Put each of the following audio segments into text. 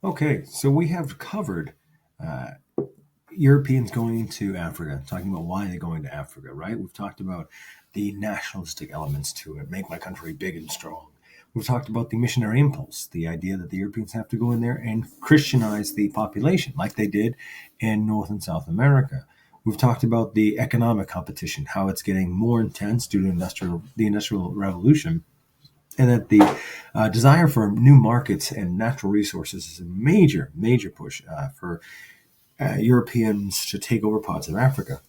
Okay, so we have covered uh, Europeans going to Africa, talking about why they're going to Africa, right? We've talked about the nationalistic elements to it, make my country big and strong. We've talked about the missionary impulse, the idea that the Europeans have to go in there and Christianize the population, like they did in North and South America. We've talked about the economic competition, how it's getting more intense due to the industrial revolution, and that the desire for new markets and natural resources is a major, major push for Europeans to take over parts of Africa.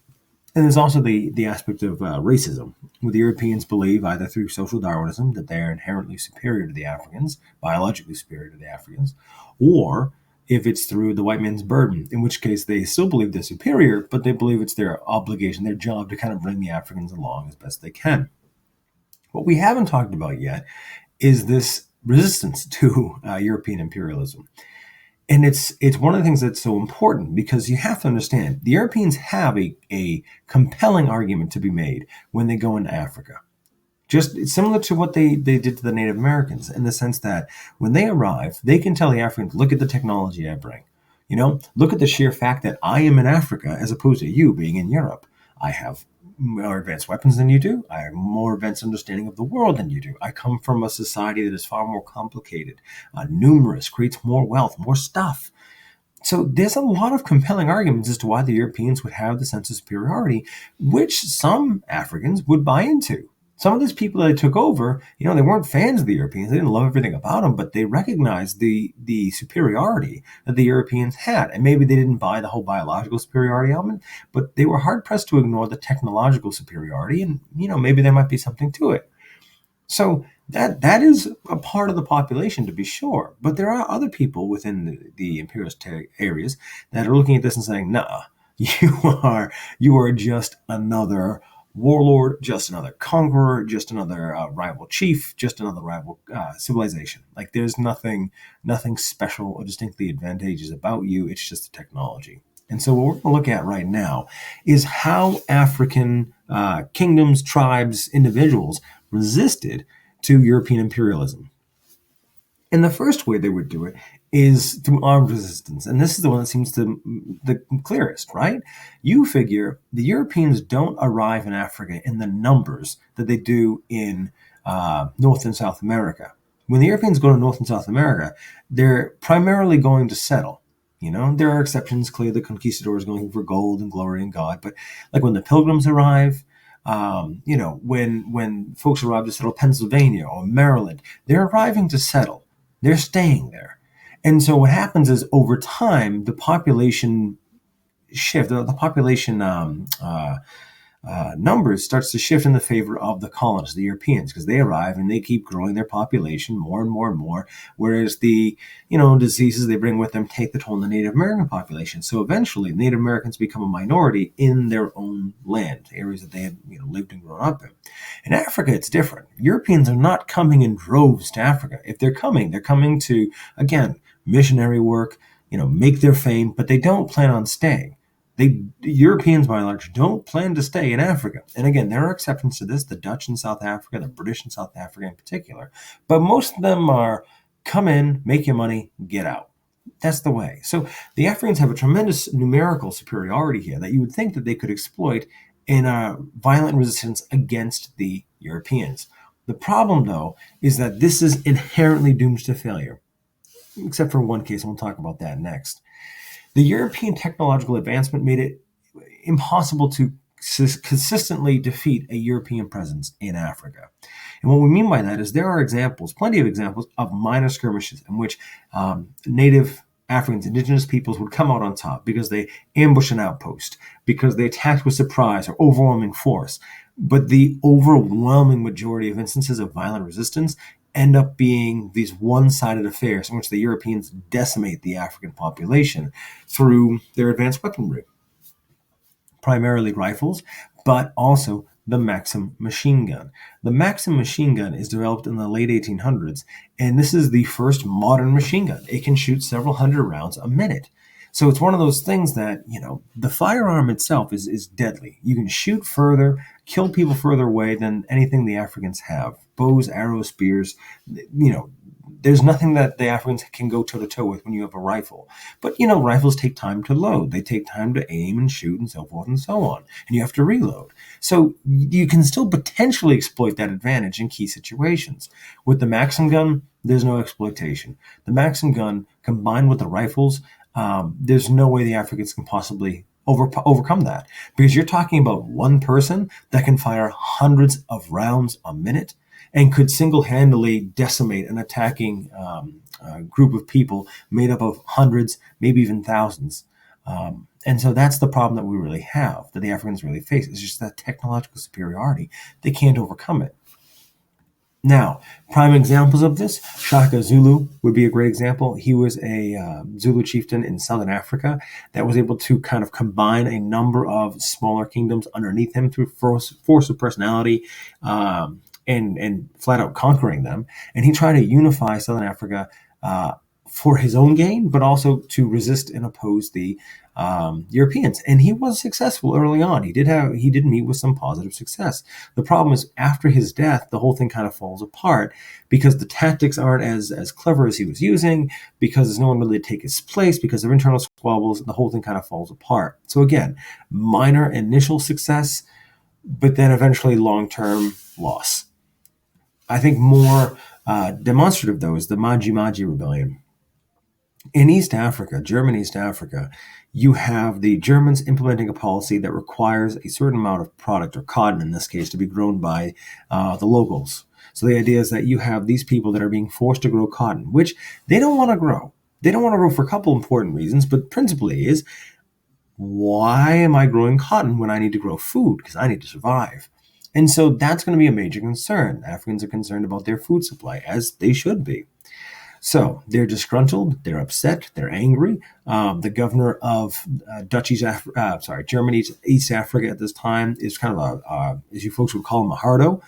And there's also the aspect of racism, where the Europeans believe, either through social Darwinism, that they're inherently superior to the Africans, biologically superior to the Africans, or if it's through the white man's burden, in which case they still believe they're superior, but they believe it's their obligation, their job to kind of bring the Africans along as best they can. What we haven't talked about yet is this resistance to European imperialism. And it's one of the things that's so important because you have to understand the Europeans have a compelling argument to be made when they go into Africa. Just it's similar to what they did to the Native Americans in the sense that when they arrive, they can tell the Africans, look at the technology I bring. Look at the sheer fact that I am in Africa as opposed to you being in Europe. I have more advanced weapons than you do. I have more advanced understanding of the world than you do. I come from a society that is far more complicated, numerous, creates more wealth, more stuff. So there's a lot of compelling arguments as to why the Europeans would have the sense of superiority, which some Africans would buy into. Some of these people that they took over, they weren't fans of the Europeans. They didn't love everything about them, but they recognized the superiority that the Europeans had. And maybe they didn't buy the whole biological superiority element, but they were hard pressed to ignore the technological superiority. And, maybe there might be something to it. So that is a part of the population to be sure. But there are other people within the imperialist areas that are looking at this and saying, nah, you are just another warlord, just another conqueror, just another rival chief, just another rival civilization. Like there's nothing special or distinctly advantageous about you. It's just the technology. And so what we're going to look at right now is how African kingdoms, tribes, individuals resisted to European imperialism. And the first way they would do it is through armed resistance. And this is the one that seems the clearest, right? You figure the Europeans don't arrive in Africa in the numbers that they do in North and South America. When the Europeans go to North and South America, they're primarily going to settle. There are exceptions. Clearly, the conquistadors going for gold and glory and God. But like when the Pilgrims arrive, when folks arrive to settle Pennsylvania or Maryland, they're arriving to settle. They're staying there. And so what happens is over time, the population shift, the population numbers starts to shift in the favor of the colonists, the Europeans, because they arrive and they keep growing their population more and more and more, whereas the diseases they bring with them take the toll on the Native American population. So eventually, Native Americans become a minority in their own land, areas that they had lived and grown up in. In Africa, it's different. Europeans are not coming in droves to Africa. If they're coming to, again, missionary work, make their fame, but they don't plan on staying. Europeans, by and large, don't plan to stay in Africa. And again, there are exceptions to this, the Dutch in South Africa, the British in South Africa in particular. But most of them are come in, make your money, get out. That's the way. So the Africans have a tremendous numerical superiority here that you would think that they could exploit in a violent resistance against the Europeans. The problem, though, is that this is inherently doomed to failure, except for one case, and we'll talk about that next. The European technological advancement made it impossible to consistently defeat a European presence in Africa. And what we mean by that is there are examples, plenty of examples, of minor skirmishes in which native Africans, indigenous peoples would come out on top because they ambushed an outpost, because they attacked with surprise or overwhelming force. But the overwhelming majority of instances of violent resistance end up being these one-sided affairs in which the Europeans decimate the African population through their advanced weaponry, primarily rifles, but also the Maxim machine gun. The Maxim machine gun is developed in the late 1800s, and this is the first modern machine gun. It can shoot several hundred rounds a minute. So it's one of those things that, the firearm itself is deadly. You can shoot further, kill people further away than anything the Africans have. Bows, arrows, spears, there's nothing that the Africans can go toe to toe with when you have a rifle. But rifles take time to load. They take time to aim and shoot and so forth and so on. And you have to reload. So you can still potentially exploit that advantage in key situations. With the Maxim gun, there's no exploitation. The Maxim gun combined with the rifles, there's no way the Africans can possibly overcome that, because you're talking about one person that can fire hundreds of rounds a minute and could single-handedly decimate an attacking group of people made up of hundreds, maybe even thousands. And so that's the problem that we really have, that the Africans really face. It's just that technological superiority. They can't overcome it. Now, prime examples of this, Shaka Zulu would be a great example. He was a Zulu chieftain in southern Africa that was able to kind of combine a number of smaller kingdoms underneath him through force of personality, and flat out conquering them. And he tried to unify southern Africa for his own gain, but also to resist and oppose the Europeans. And he was successful early on. He did meet with some positive success. The problem is, after his death, the whole thing kind of falls apart, because the tactics aren't as clever as he was using, because there's no one really to take his place, because of internal squabbles. The whole thing kind of falls apart. So again, minor initial success, but then eventually long-term loss. I think more demonstrative, though, is the Maji Maji Rebellion. In East Africa, German East Africa, you have the Germans implementing a policy that requires a certain amount of product, or cotton in this case, to be grown by the locals. So the idea is that you have these people that are being forced to grow cotton, which they don't want to grow. They don't want to grow for a couple important reasons, but principally is, why am I growing cotton when I need to grow food? Because I need to survive. And so that's going to be a major concern. Africans are concerned about their food supply, as they should be. So they're disgruntled, they're upset, they're angry. The governor of Germany East Africa at this time is kind of as you folks would call him, a hardo.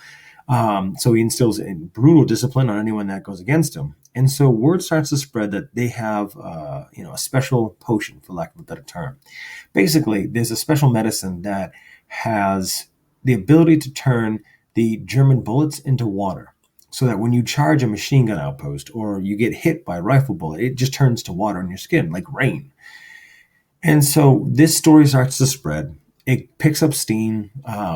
So he instills brutal discipline on anyone that goes against him. And so word starts to spread that they have a special potion, for lack of a better term. Basically, there's a special medicine that has the ability to turn the German bullets into water, so that when you charge a machine gun outpost or you get hit by a rifle bullet, it just turns to water on your skin, like rain. And so this story starts to spread. It picks up steam.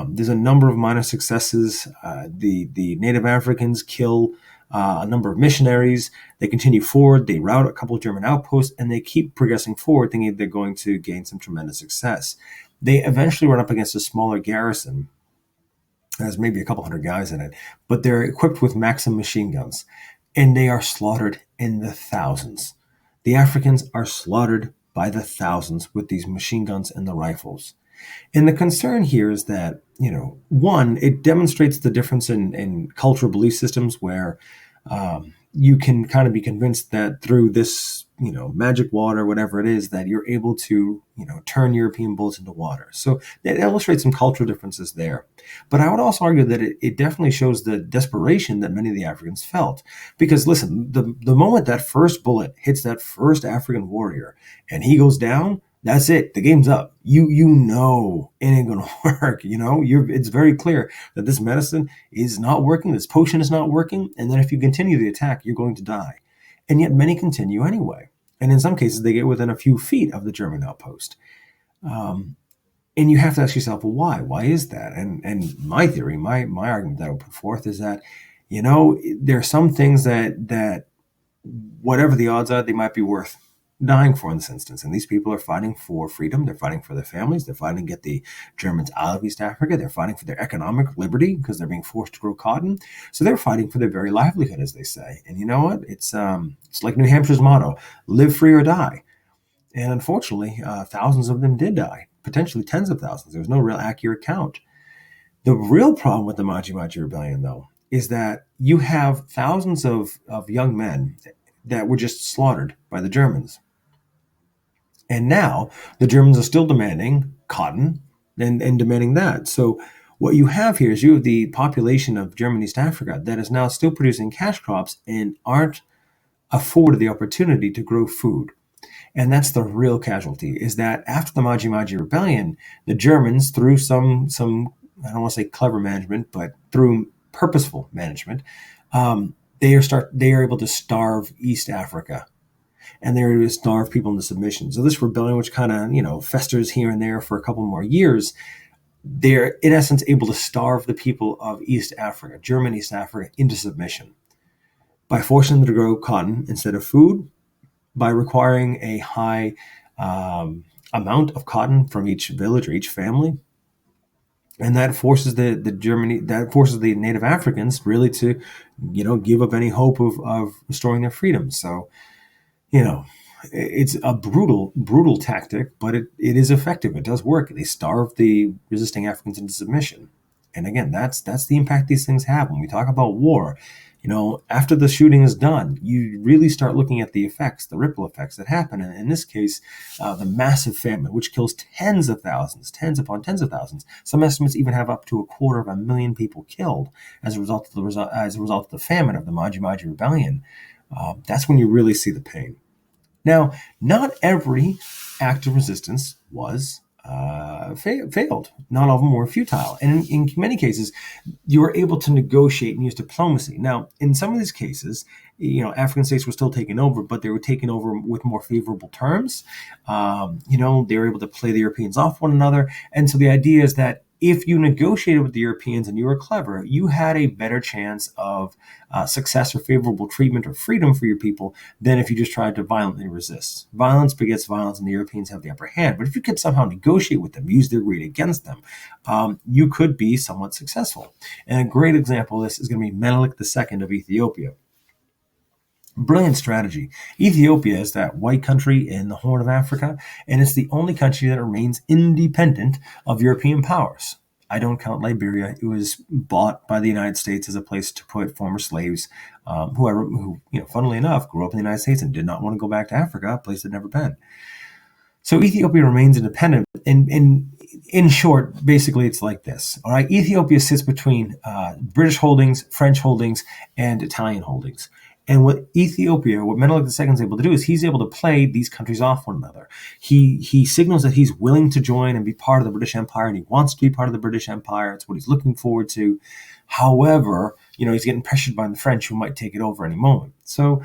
There's a number of minor successes. The Native Africans kill a number of missionaries. They continue forward. They rout a couple of German outposts, and they keep progressing forward, thinking they're going to gain some tremendous success. They eventually run up against a smaller garrison. There's maybe a couple hundred guys in it, but they're equipped with Maxim machine guns, and they are slaughtered in the thousands. The Africans are slaughtered by the thousands with these machine guns and the rifles. And the concern here is that, one, it demonstrates the difference in cultural belief systems, where you can kind of be convinced that through this, magic water, whatever it is, that you're able to, turn European bullets into water. So that illustrates some cultural differences there. But I would also argue that it definitely shows the desperation that many of the Africans felt. Because listen, the moment that first bullet hits that first African warrior and he goes down, that's it. The game's up. You know it ain't gonna work. It's very clear that this medicine is not working. This potion is not working. And then if you continue the attack, you're going to die. And yet many continue anyway. And in some cases, they get within a few feet of the German outpost. And you have to ask yourself, well, why? Why is that? And my theory, my argument that I would put forth is that, there are some things that whatever the odds are, they might be worth dying for in this instance. And these people are fighting for freedom. They're fighting for their families. They're fighting to get the Germans out of East Africa. They're fighting for their economic liberty because they're being forced to grow cotton. So they're fighting for their very livelihood, as they say. And you know what? It's like New Hampshire's motto, live free or die. And unfortunately, thousands of them did die, potentially tens of thousands. There was no real accurate count. The real problem with the Maji Maji Rebellion, though, is that you have thousands of young men that were just slaughtered by the Germans. And now the Germans are still demanding cotton and demanding that. So what you have here is you have the population of German East Africa that is now still producing cash crops and aren't afforded the opportunity to grow food. And that's the real casualty, is that after the Maji Maji Rebellion, the Germans, through some I don't want to say clever management, but through purposeful management, they are able to starve East Africa, and they're able to starve people into submission. So this rebellion, which kind of festers here and there for a couple more years, they're in essence able to starve the people of East Africa, German East Africa, into submission by forcing them to grow cotton instead of food, by requiring a high amount of cotton from each village or each family, and that forces the native Africans really to give up any hope of restoring their freedom. So you know it's a brutal tactic, but it is effective. It does work. They starve the resisting Africans into submission. And again, that's the impact these things have. When we talk about war, after the shooting is done, you really start looking at the effects, the ripple effects that happen. And in this case, the massive famine, which kills tens of thousands, tens upon tens of thousands. Some estimates even have up to 250,000 people killed as a result of the famine of the Maji Maji Rebellion. That's when you really see the pain. Now, not every act of resistance was failed. Not all of them were futile. And in many cases, you were able to negotiate and use diplomacy. Now, in some of these cases, African states were still taken over, but they were taken over with more favorable terms. They were able to play the Europeans off one another. And so the idea is that if you negotiated with the Europeans and you were clever, you had a better chance of success or favorable treatment or freedom for your people than if you just tried to violently resist. Violence begets violence, and the Europeans have the upper hand. But if you could somehow negotiate with them, use their greed against them, you could be somewhat successful. And a great example of this is going to be Menelik II of Ethiopia. Brilliant strategy. Ethiopia is that white country in the Horn of Africa, and it's the only country that remains independent of European powers. I don't count Liberia. It was bought by the United States as a place to put former slaves, who, funnily enough, grew up in the United States and did not want to go back to Africa, a place they'd never been. So Ethiopia remains independent. And in short, basically, it's like this. All right, Ethiopia sits between British holdings, French holdings, and Italian holdings. And what Menelik II is able to do is he's able to play these countries off one another. He signals that he's willing to join and be part of the British Empire, and he wants to be part of the British Empire. It's what he's looking forward to. However, he's getting pressured by the French, who might take it over any moment. So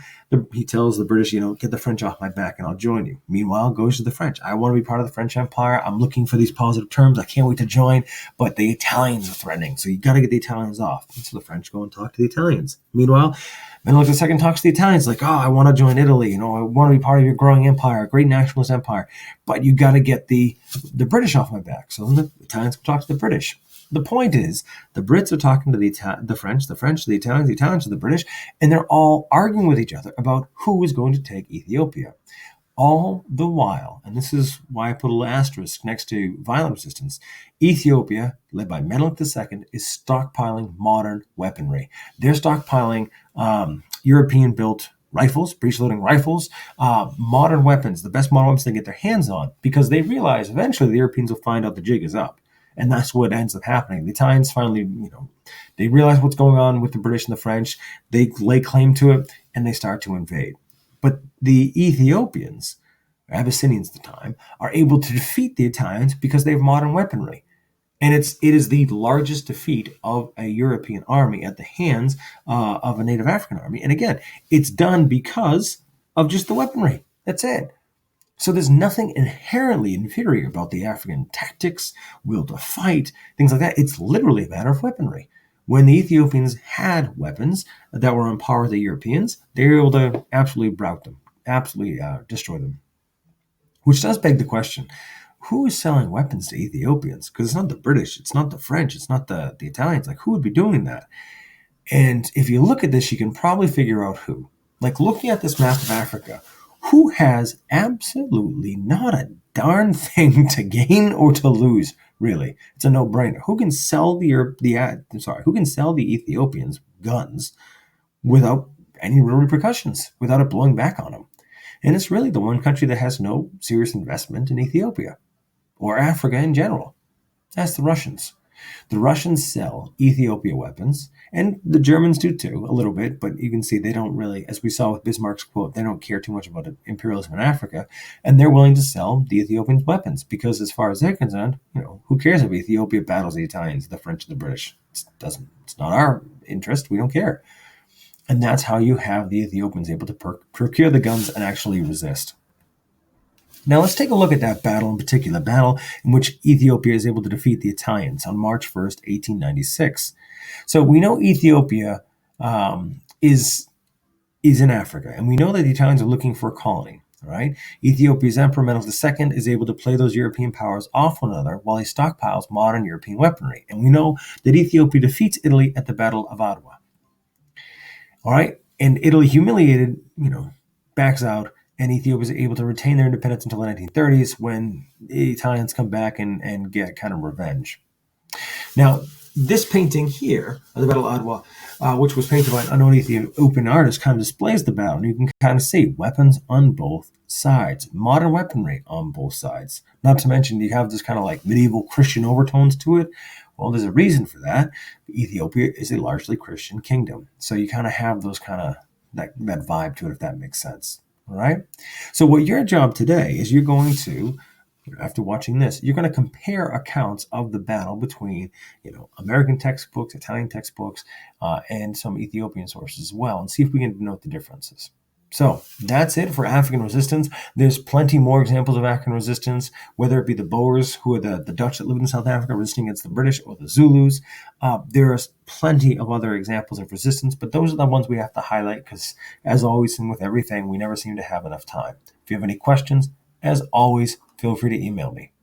he tells the British, get the French off my back and I'll join you. Meanwhile, goes to the French. I want to be part of the French Empire. I'm looking for these positive terms. I can't wait to join, but the Italians are threatening. So you got to get the Italians off. And so the French go and talk to the Italians. Meanwhile, Menelik II talks to the Italians like, I want to join Italy. I want to be part of your growing empire, a great nationalist empire. But you got to get the British off my back. So the Italians talk to the British. The point is, the Brits are talking to the French to the Italians to the British, and they're all arguing with each other about who is going to take Ethiopia. All the while, and this is why I put a little asterisk next to violent resistance, Ethiopia, led by Menelik II, is stockpiling modern weaponry. They're stockpiling European-built rifles, breech-loading rifles, modern weapons, the best modern weapons they get their hands on, because they realize eventually the Europeans will find out the jig is up. And that's what ends up happening. The Italians finally, they realize what's going on with the British and the French. They lay claim to it, and they start to invade. But the Ethiopians, Abyssinians at the time, are able to defeat the Italians because they have modern weaponry. And it is the largest defeat of a European army at the hands of a native African army. And again, it's done because of just the weaponry. That's it. So there's nothing inherently inferior about the African tactics, will to fight, things like that. It's literally a matter of weaponry. When the Ethiopians had weapons that were on par with the Europeans, they were able to absolutely rout them, absolutely destroy them. Which does beg the question, who is selling weapons to Ethiopians? Because it's not the British, it's not the French, it's not the Italians. Like, who would be doing that? And if you look at this, you can probably figure out who. Like, looking at this map of Africa, who has absolutely not a darn thing to gain or to lose, really? It's a no-brainer. Who can sell who can sell the Ethiopians guns without any real repercussions, without it blowing back on them? And it's really the one country that has no serious investment in Ethiopia or Africa in general. That's the Russians. The Russians sell Ethiopia weapons, and the Germans do too, a little bit, but you can see they don't really, as we saw with Bismarck's quote, they don't care too much about imperialism in Africa, and they're willing to sell the Ethiopians weapons because as far as they're concerned, who cares if Ethiopia battles the Italians, the French, and the British? It's not our interest. We don't care. And that's how you have the Ethiopians able to procure the guns and actually resist. Now let's take a look at that battle in particular, battle in which Ethiopia is able to defeat the Italians on March 1st, 1896. So we know Ethiopia is in Africa, and we know that the Italians are looking for a colony. All right, Ethiopia's Emperor Menes II is able to play those European powers off one another while he stockpiles modern European weaponry. And we know that Ethiopia defeats Italy at the Battle of Adwa. All right, and Italy, humiliated, backs out, and Ethiopia is able to retain their independence until the 1930s when the Italians come back and get kind of revenge. Now, this painting here of the Battle of Adwa, which was painted by an unknown Ethiopian artist, kind of displays the battle. And you can kind of see weapons on both sides, modern weaponry on both sides. Not to mention, you have this kind of like medieval Christian overtones to it. Well, there's a reason for that. Ethiopia is a largely Christian kingdom. So you kind of have those kind of that vibe to it, if that makes sense. All right. So what your job today is you're going to, after watching this, you're going to compare accounts of the battle between, American textbooks, Italian textbooks, and some Ethiopian sources as well, and see if we can note the differences. So that's it for African resistance. There's plenty more examples of African resistance, whether it be the Boers, who are the Dutch that lived in South Africa resisting against the British, or the Zulus. There's plenty of other examples of resistance, but those are the ones we have to highlight because, as always, and with everything, we never seem to have enough time. If you have any questions, as always, feel free to email me.